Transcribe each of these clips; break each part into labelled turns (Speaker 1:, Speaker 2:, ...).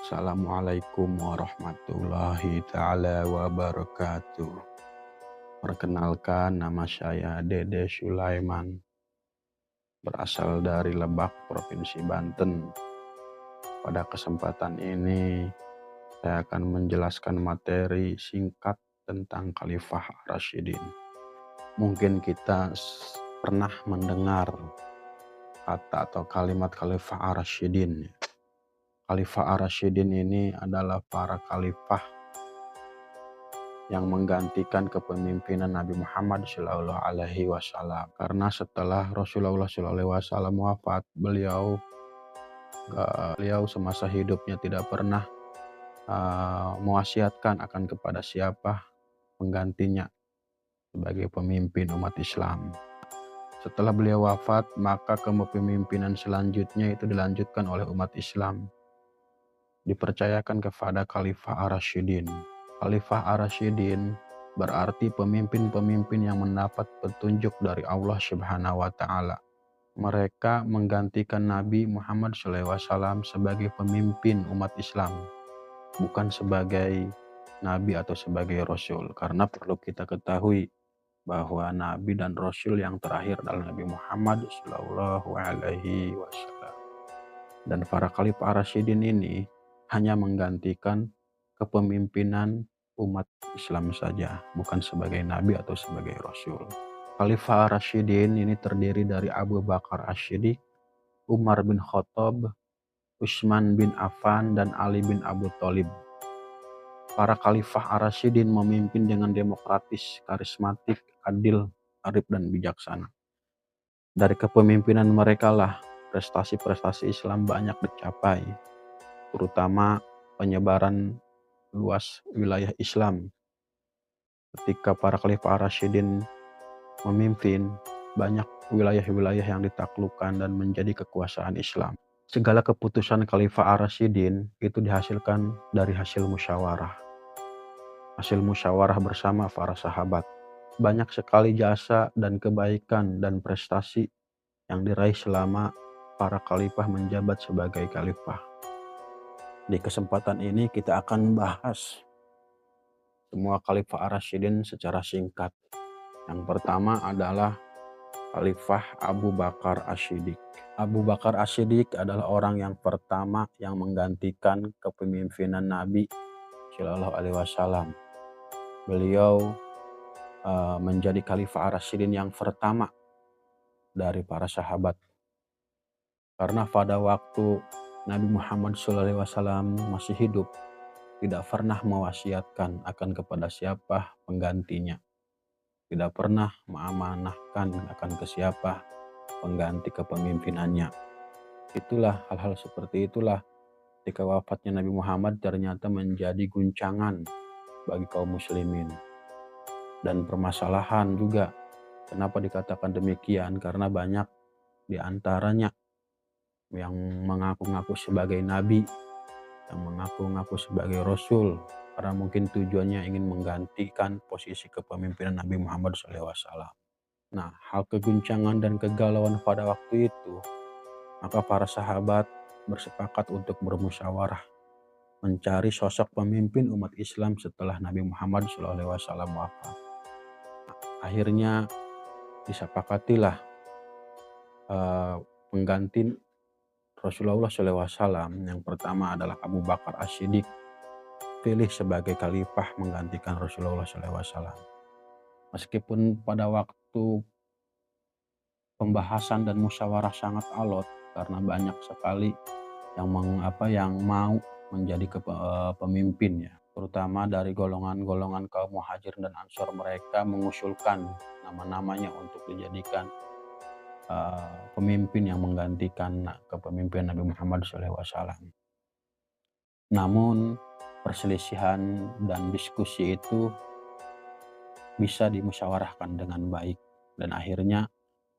Speaker 1: Assalamualaikum warahmatullahi ta'ala wabarakatuh. Perkenalkan, nama saya Dede Sulaiman, berasal dari Lebak, Provinsi Banten. Pada kesempatan ini, saya akan menjelaskan materi singkat tentang Khalifah Ar-Rasyidin. Mungkin kita pernah mendengar kata atau kalimat Khalifah Ar-Rasyidin. Khalifah Ar-Rasyidin ini adalah para khalifah yang menggantikan kepemimpinan Nabi Muhammad Shallallahu Alaihi Wasallam. Karena setelah Rasulullah Shallallahu Alaihi Wasallam wafat, beliau semasa hidupnya tidak pernah mewasiatkan akan kepada siapa penggantinya sebagai pemimpin umat Islam. Setelah beliau wafat, maka kepemimpinan selanjutnya itu dilanjutkan oleh umat Islam, dipercayakan kepada Khalifah Ar-Rasyidin. Khalifah Ar-Rasyidin berarti pemimpin-pemimpin yang mendapat petunjuk dari Allah Subhanahu wa Ta'ala. Mereka menggantikan Nabi Muhammad SAW sebagai pemimpin umat Islam, bukan sebagai Nabi atau sebagai Rasul. Karena perlu kita ketahui bahwa Nabi dan Rasul yang terakhir adalah Nabi Muhammad SAW. Dan para Khalifah Ar-Rasyidin ini hanya menggantikan kepemimpinan umat Islam saja, bukan sebagai Nabi atau sebagai Rasul. Khalifah Ar-Rasyidin ini terdiri dari Abu Bakar As-Siddiq, Umar bin Khattab, Utsman bin Affan, dan Ali bin Abi Thalib. Para Khalifah Ar-Rasyidin memimpin dengan demokratis, karismatik, adil, arif, dan bijaksana. Dari kepemimpinan mereka lah prestasi-prestasi Islam banyak dicapai, terutama penyebaran luas wilayah Islam. Ketika para Khalifah Ar-Rasyidin memimpin, banyak wilayah-wilayah yang ditaklukkan dan menjadi kekuasaan Islam. Segala keputusan Khalifah Ar-Rasyidin itu dihasilkan dari hasil musyawarah bersama para sahabat. Banyak sekali jasa dan kebaikan dan prestasi yang diraih selama para khalifah menjabat sebagai khalifah. Di kesempatan ini kita akan bahas semua Khalifah Ar-Rasyidin secara singkat. Yang pertama adalah Khalifah Abu Bakar As-Siddiq. Abu Bakar As-Siddiq adalah orang yang pertama yang menggantikan kepemimpinan Nabi Shallallahu Alaihi Wasallam. Beliau menjadi Khalifah Ar-Rasyidin yang pertama dari para sahabat. Karena pada waktu Nabi Muhammad SAW masih hidup, tidak pernah mewasiatkan akan kepada siapa penggantinya. Tidak pernah mengamanahkan akan ke siapa pengganti kepemimpinannya. Itulah hal-hal seperti itulah ketika wafatnya Nabi Muhammad ternyata menjadi guncangan bagi kaum muslimin. Dan permasalahan juga, kenapa dikatakan demikian? Karena banyak di antaranya yang mengaku-ngaku sebagai nabi, yang mengaku-ngaku sebagai rasul, karena mungkin tujuannya ingin menggantikan posisi kepemimpinan Nabi Muhammad SAW. Nah, hal keguncangan dan kegalauan pada waktu itu, maka para sahabat bersepakat untuk bermusyawarah mencari sosok pemimpin umat Islam setelah Nabi Muhammad SAW wafat. Akhirnya disepakatilah pengganti Rasulullah SAW yang pertama adalah Abu Bakar As-Siddiq, pilih sebagai khalifah menggantikan Rasulullah SAW. Meskipun pada waktu pembahasan dan musyawarah sangat alot, karena banyak sekali yang mau menjadi pemimpin ya, terutama dari golongan-golongan kaum Muhajir dan Ansor. Mereka mengusulkan nama-namanya untuk dijadikan pemimpin yang menggantikan kepemimpinan Nabi Muhammad SAW. Namun perselisihan dan diskusi itu bisa dimusyawarahkan dengan baik, dan akhirnya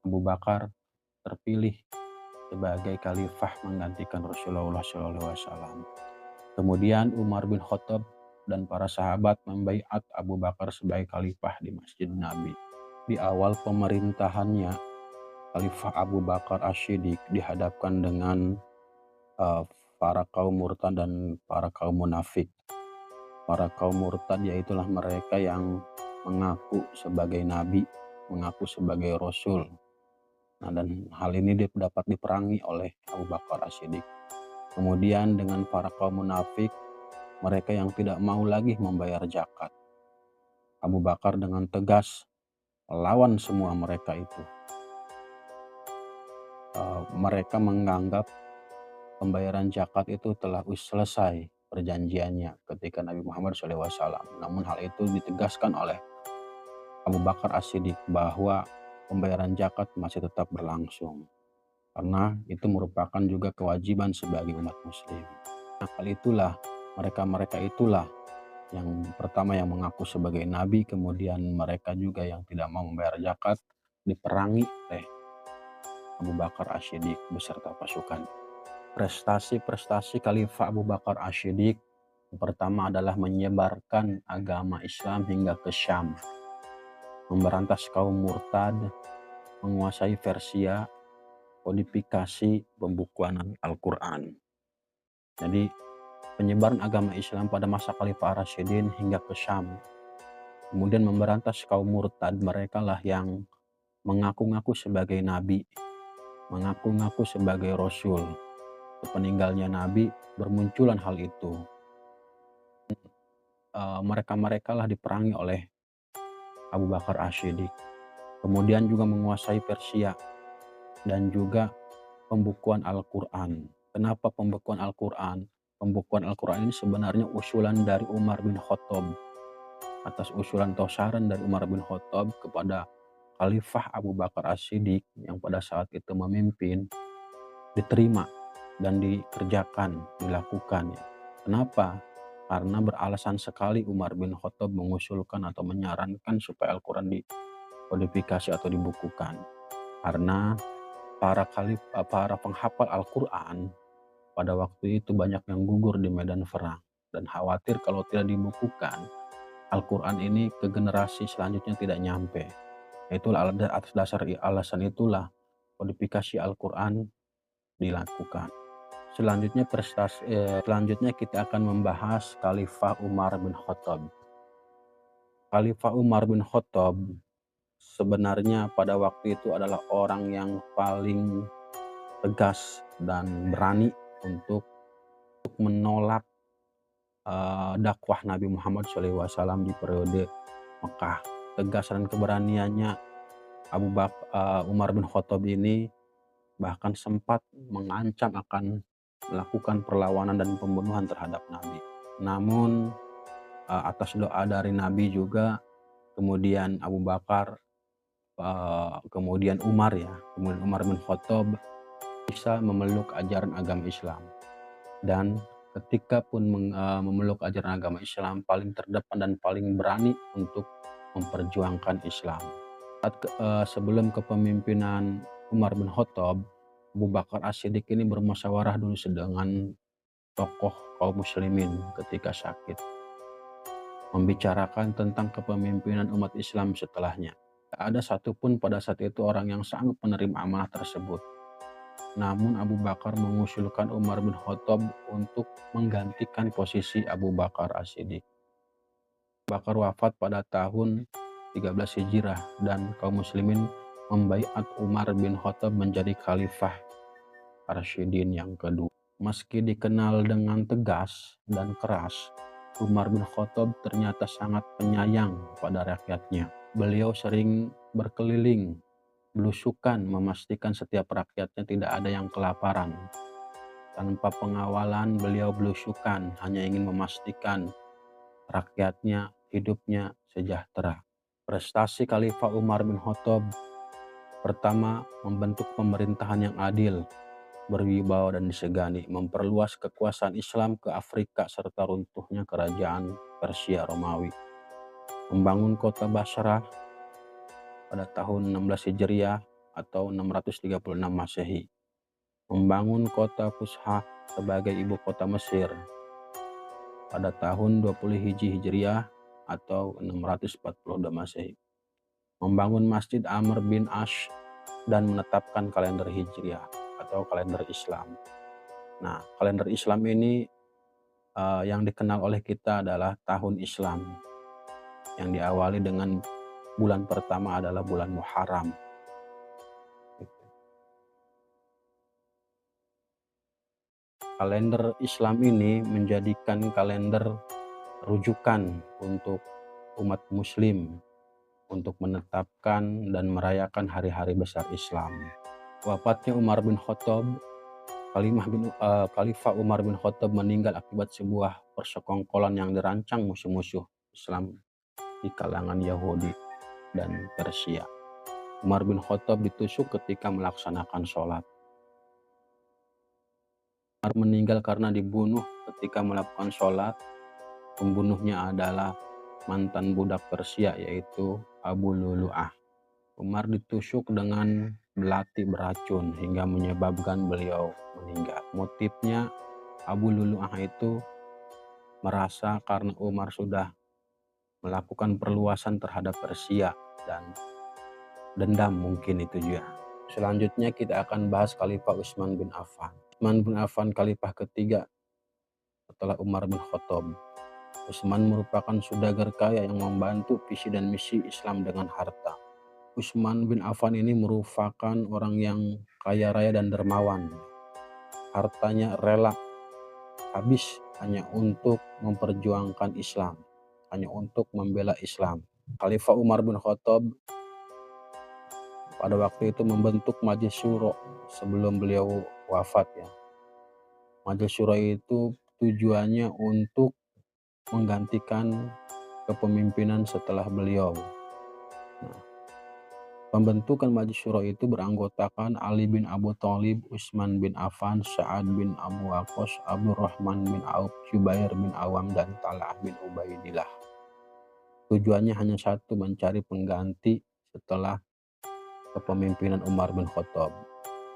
Speaker 1: Abu Bakar terpilih sebagai khalifah menggantikan Rasulullah SAW. Kemudian Umar bin Khattab dan para sahabat membaiat Abu Bakar sebagai khalifah di Masjid Nabi. Di awal pemerintahannya, Khalifah Abu Bakar As-Siddiq dihadapkan dengan para kaum murtad dan para kaum munafik. Para kaum murtad yaitulah mereka yang mengaku sebagai nabi, mengaku sebagai rasul. Nah, dan hal ini dapat diperangi oleh Abu Bakar As-Siddiq. Kemudian dengan para kaum munafik, mereka yang tidak mau lagi membayar zakat. Abu Bakar dengan tegas melawan semua mereka itu. Mereka menganggap pembayaran zakat itu telah selesai perjanjiannya ketika Nabi Muhammad SAW. Namun hal itu ditegaskan oleh Abu Bakar As-Siddiq bahwa pembayaran zakat masih tetap berlangsung. Karena itu merupakan juga kewajiban sebagai umat muslim. Nah, hal itulah, mereka itulah yang pertama yang mengaku sebagai nabi, kemudian mereka juga yang tidak mau membayar zakat diperangi oleh Abu Bakar As-Siddiq beserta pasukan. Prestasi-prestasi Khalifah Abu Bakar As-Siddiq yang pertama adalah menyebarkan agama Islam hingga ke Syam, memberantas kaum murtad, menguasai Persia, kodifikasi pembukuan Al-Quran. Jadi penyebaran agama Islam pada masa Khalifah Ar-Rasyidin hingga ke Syam. Kemudian memberantas kaum murtad, mereka lah yang mengaku-ngaku sebagai nabi, mengaku-ngaku sebagai rasul. Sepeninggalnya nabi bermunculan hal itu. Mereka-mereka lah diperangi oleh Abu Bakar As-Siddiq. Kemudian juga menguasai Persia dan juga pembukuan Al-Quran. Kenapa pembukuan Al-Quran? Pembukuan Al-Quran ini sebenarnya usulan dari Umar bin Khattab. Atas usulan atau saran dari Umar bin Khattab kepada Khalifah Abu Bakar As-Siddiq yang pada saat itu memimpin, diterima dan dikerjakan, dilakukan. Kenapa? Karena beralasan sekali Umar bin Khattab mengusulkan atau menyarankan supaya Al-Quran dikodifikasi atau dibukukan. Karena para penghafal Al-Quran pada waktu itu banyak yang gugur di medan perang dan khawatir kalau tidak dibukukan Al-Quran ini ke generasi selanjutnya tidak nyampe. Itulah atas dasar alasan itulah kodifikasi Al-Quran dilakukan. Selanjutnya kita akan membahas Khalifah Umar bin Khattab. Khalifah Umar bin Khattab sebenarnya pada waktu itu adalah orang yang paling tegas dan berani untuk menolak dakwah Nabi Muhammad SAW di periode Mekah. Tegas dan keberaniannya Umar bin Khattab ini bahkan sempat mengancam akan melakukan perlawanan dan pembunuhan terhadap Nabi. Namun atas doa dari Nabi juga, kemudian Abu Bakar, kemudian Umar bin Khattab bisa memeluk ajaran agama Islam. Dan ketika pun memeluk ajaran agama Islam, paling terdepan dan paling berani untuk memperjuangkan Islam. Sebelum kepemimpinan Umar bin Khattab, Abu Bakar As-Siddiq ini bermusyawarah dulu dengan tokoh kaum muslimin ketika sakit, membicarakan tentang kepemimpinan umat Islam setelahnya. Tak ada satupun pada saat itu orang yang sanggup menerima amanah tersebut. Namun Abu Bakar mengusulkan Umar bin Khattab untuk menggantikan posisi Abu Bakar As-Siddiq. Abu Bakar wafat pada tahun 13 Hijrah dan kaum muslimin membaiat Umar bin Khattab menjadi Khalifah Ar-Rasyidin yang kedua. Meski dikenal dengan tegas dan keras, Umar bin Khattab ternyata sangat penyayang pada rakyatnya. Beliau sering berkeliling, belusukan memastikan setiap rakyatnya tidak ada yang kelaparan. Tanpa pengawalan beliau belusukan, hanya ingin memastikan rakyatnya hidupnya sejahtera. Prestasi Khalifah Umar bin Khattab pertama, membentuk pemerintahan yang adil, berwibawa dan disegani, memperluas kekuasaan Islam ke Afrika serta runtuhnya kerajaan Persia Romawi, membangun kota Basrah pada tahun 16 Hijriah atau 636 Masehi, membangun kota Fusha sebagai ibu kota Mesir pada tahun 20 Hijriah atau 642 Masehi, membangun Masjid Amr bin Ash dan menetapkan kalender Hijriah atau kalender Islam. Nah, kalender Islam ini yang dikenal oleh kita adalah tahun Islam, yang diawali dengan bulan pertama adalah bulan Muharram. Kalender Islam ini menjadikan kalender rujukan untuk umat muslim untuk menetapkan dan merayakan hari-hari besar Islam. Wafatnya Umar bin Khattab, Khalifah Umar bin Khattab meninggal akibat sebuah persekongkolan yang dirancang musuh-musuh Islam di kalangan Yahudi dan Persia. Umar bin Khattab ditusuk ketika melaksanakan sholat. Umar meninggal karena dibunuh ketika melakukan sholat. Pembunuhnya adalah mantan budak Persia yaitu Abu Lulu'ah. Umar ditusuk dengan belati beracun hingga menyebabkan beliau meninggal. Motifnya Abu Lulu'ah itu merasa karena Umar sudah melakukan perluasan terhadap Persia dan dendam mungkin itu juga. Selanjutnya kita akan bahas Khalifah Utsman bin Affan. Utsman bin Affan khalifah ketiga setelah Umar bin Khattab. Utsman merupakan saudagar kaya yang membantu visi dan misi Islam dengan harta. Utsman bin Affan ini merupakan orang yang kaya raya dan dermawan. Hartanya rela habis hanya untuk memperjuangkan Islam, hanya untuk membela Islam. Khalifah Umar bin Khattab pada waktu itu membentuk Majelis Syuro sebelum beliau wafat ya. Majelis Syuro itu tujuannya untuk menggantikan kepemimpinan setelah beliau. Nah, pembentukan Majelis Syuro itu beranggotakan Ali bin Abu Thalib, Utsman bin Affan, Sa'ad bin Abu Waqqas, Abdurrahman bin Auf, Zubair bin Awam, dan Talhah bin Ubaidillah. Tujuannya hanya satu, mencari pengganti setelah kepemimpinan Umar bin Khattab.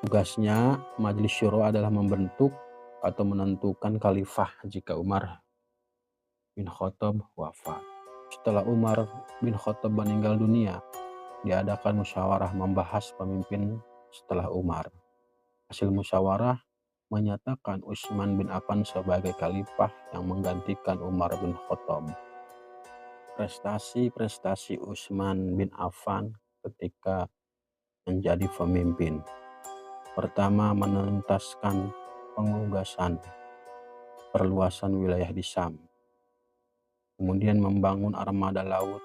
Speaker 1: Tugasnya Majelis Syuro adalah membentuk atau menentukan khalifah jika Umar bin Khattab wafat. Setelah Umar bin Khattab meninggal dunia, diadakan musyawarah membahas pemimpin setelah Umar. Hasil musyawarah menyatakan Utsman bin Affan sebagai khalifah yang menggantikan Umar bin Khattab. Prestasi-prestasi Utsman bin Affan ketika menjadi pemimpin. Pertama, menuntaskan pengugasan perluasan wilayah di Syam. Kemudian membangun armada laut,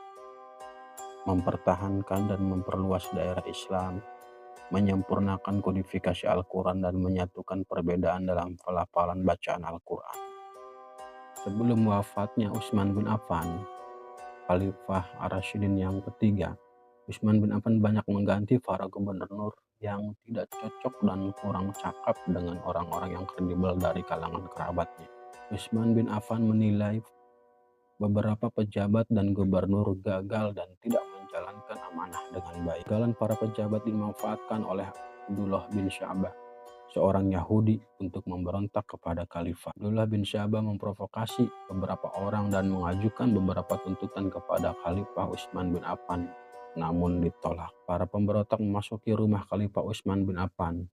Speaker 1: mempertahankan dan memperluas daerah Islam, menyempurnakan kodifikasi Al-Quran dan menyatukan perbedaan dalam pelafalan bacaan Al-Quran. Sebelum wafatnya Utsman bin Affan, Khalifah Ar-Rasyidin yang ketiga, Utsman bin Affan banyak mengganti para gubernur yang tidak cocok dan kurang cakap dengan orang-orang yang kredibel dari kalangan kerabatnya. Utsman bin Affan menilai beberapa pejabat dan gubernur gagal dan tidak menjalankan amanah dengan baik. Kegagalan para pejabat dimanfaatkan oleh Abdullah bin Syabah, seorang Yahudi, untuk memberontak kepada khalifah. Abdullah bin Syabah memprovokasi beberapa orang dan mengajukan beberapa tuntutan kepada Khalifah Utsman bin Affan, namun ditolak. Para pemberontak memasuki rumah Khalifah Utsman bin Affan,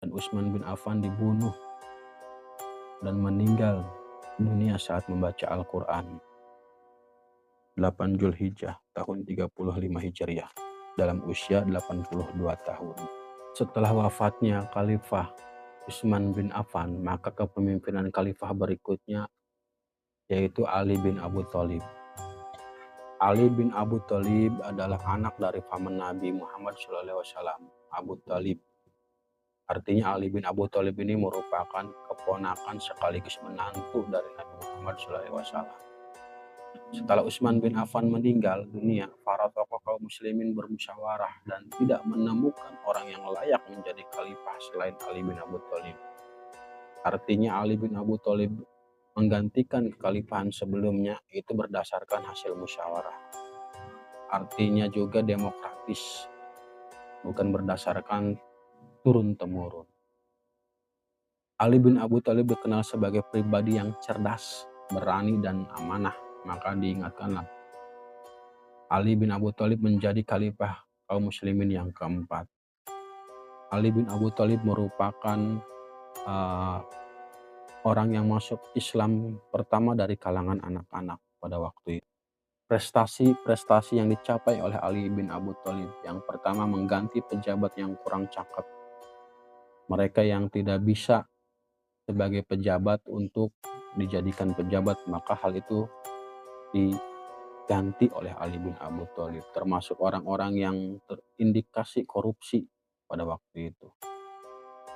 Speaker 1: dan Utsman bin Affan dibunuh dan meninggal dunia saat membaca Al-Quran. 8 Zulhijjah tahun 35 Hijriah dalam usia 82 tahun. Setelah wafatnya Khalifah Utsman bin Affan, maka kepemimpinan khalifah berikutnya yaitu Ali bin Abu Thalib. Ali bin Abu Thalib adalah anak dari paman Nabi Muhammad SAW, Abu Thalib. Artinya Ali bin Abu Thalib ini merupakan keponakan sekaligus menantu dari Nabi Muhammad SAW. Setelah Utsman bin Affan meninggal dunia, para tokoh kaum muslimin bermusyawarah dan tidak menemukan orang yang layak menjadi khalifah selain Ali bin Abu Thalib. Artinya Ali bin Abu Thalib menggantikan kekhalifahan sebelumnya itu berdasarkan hasil musyawarah. Artinya juga demokratis, bukan berdasarkan turun-temurun. Ali bin Abu Thalib dikenal sebagai pribadi yang cerdas, berani, dan amanah. Maka diingatkanlah Ali bin Abu Thalib menjadi khalifah kaum muslimin yang keempat. Ali bin Abu Thalib merupakan orang yang masuk Islam pertama dari kalangan anak-anak pada waktu itu. Prestasi-prestasi yang dicapai oleh Ali bin Abu Thalib, yang pertama mengganti pejabat yang kurang cakep, mereka yang tidak bisa sebagai pejabat untuk dijadikan pejabat, maka hal itu diganti oleh Ali bin Abu Thalib, termasuk orang-orang yang terindikasi korupsi pada waktu itu.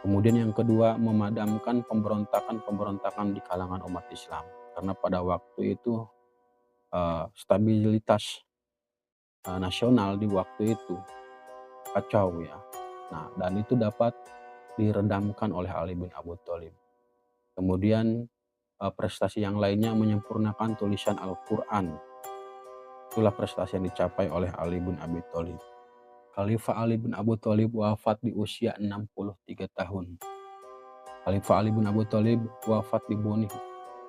Speaker 1: Kemudian yang kedua, memadamkan pemberontakan-pemberontakan di kalangan umat Islam. Karena pada waktu itu stabilitas nasional di waktu itu kacau ya. Nah, dan itu dapat diredamkan oleh Ali bin Abu Thalib. Kemudian prestasi yang lainnya menyempurnakan tulisan Al-Quran. Itulah prestasi yang dicapai oleh Ali bin Abi Thalib. Khalifah Ali bin Abu Thalib wafat di usia 63 tahun. Khalifah Ali bin Abu Thalib wafat dibunuh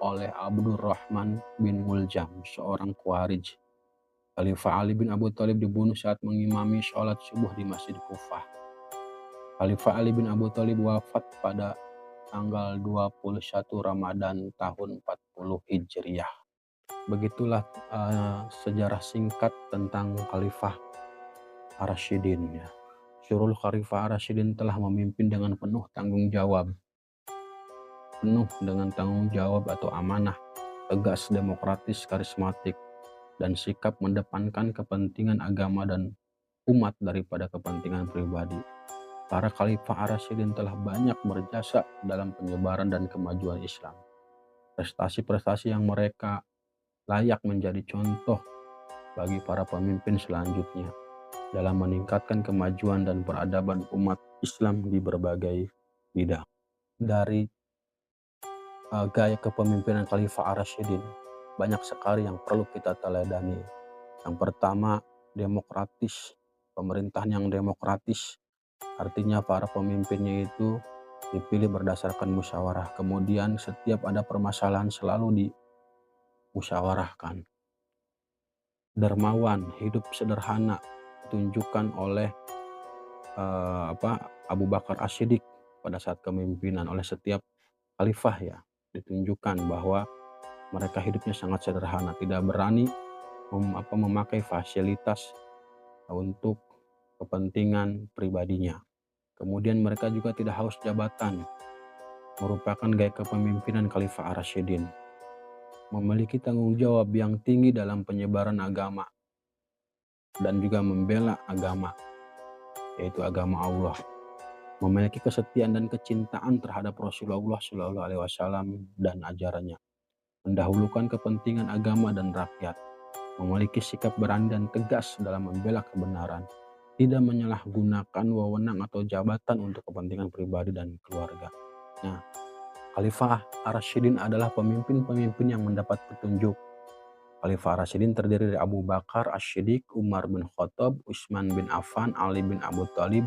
Speaker 1: oleh Abdurrahman bin Muljam, seorang Khawarij. Khalifah Ali bin Abu Thalib dibunuh saat mengimami sholat subuh di Masjid Kufah. Khalifah Ali bin Abu Thalib wafat pada tanggal 21 Ramadan tahun 40 Hijriah. Begitulah sejarah singkat tentang Khalifah Ar-Rasyidin ya. Syurul Khalifah Ar-Rasyidin telah memimpin dengan penuh tanggung jawab atau amanah, tegas, demokratis, karismatik, dan sikap mendepankan kepentingan agama dan umat daripada kepentingan pribadi. Para Khalifah Ar-Rasyidin telah banyak berjasa dalam penyebaran dan kemajuan Islam. Prestasi-prestasi yang mereka layak menjadi contoh bagi para pemimpin selanjutnya dalam meningkatkan kemajuan dan peradaban umat Islam di berbagai bidang. Dari gaya kepemimpinan Khalifah Ar-Rasyidin, banyak sekali yang perlu kita teladani. Yang pertama, demokratis, pemerintahan yang demokratis, artinya para pemimpinnya itu dipilih berdasarkan musyawarah. Kemudian setiap ada permasalahan selalu dimusyawarahkan. Dermawan, hidup sederhana, ditunjukkan oleh Abu Bakar As-Siddiq pada saat kepemimpinan, oleh setiap khalifah ya, ditunjukkan bahwa mereka hidupnya sangat sederhana, tidak berani memakai fasilitas untuk kepentingan pribadinya. Kemudian mereka juga tidak haus jabatan, merupakan gaya kepemimpinan Khalifah Ar-Rasyidin. Memiliki tanggung jawab yang tinggi dalam penyebaran agama dan juga membela agama, yaitu agama Allah. Memiliki kesetiaan dan kecintaan terhadap Rasulullah SAW dan ajarannya. Mendahulukan kepentingan agama dan rakyat. Memiliki sikap berani dan tegas dalam membela kebenaran. Tidak menyalahgunakan wewenang atau jabatan untuk kepentingan pribadi dan keluarga. Nah, Khalifah Ar-Rasyidin adalah pemimpin-pemimpin yang mendapat petunjuk. Khalifah Ar-Rasyidin terdiri dari Abu Bakar As-Siddiq, Umar bin Khattab, Utsman bin Affan, Ali bin Abu Thalib,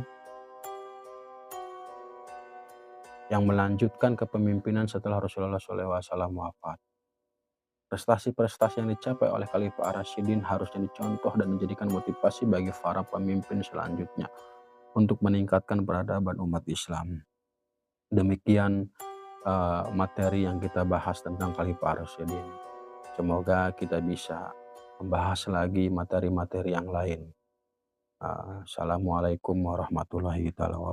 Speaker 1: yang melanjutkan kepemimpinan setelah Rasulullah SAW wafat. Prestasi-prestasi yang dicapai oleh Khalifah Ar-Rasyidin harusnya dicontoh dan menjadikan motivasi bagi para pemimpin selanjutnya untuk meningkatkan peradaban umat Islam. Demikian materi yang kita bahas tentang Khalifah Ar-Rasyidin. Semoga kita bisa membahas lagi materi-materi yang lain. Assalamualaikum warahmatullahi wabarakatuh.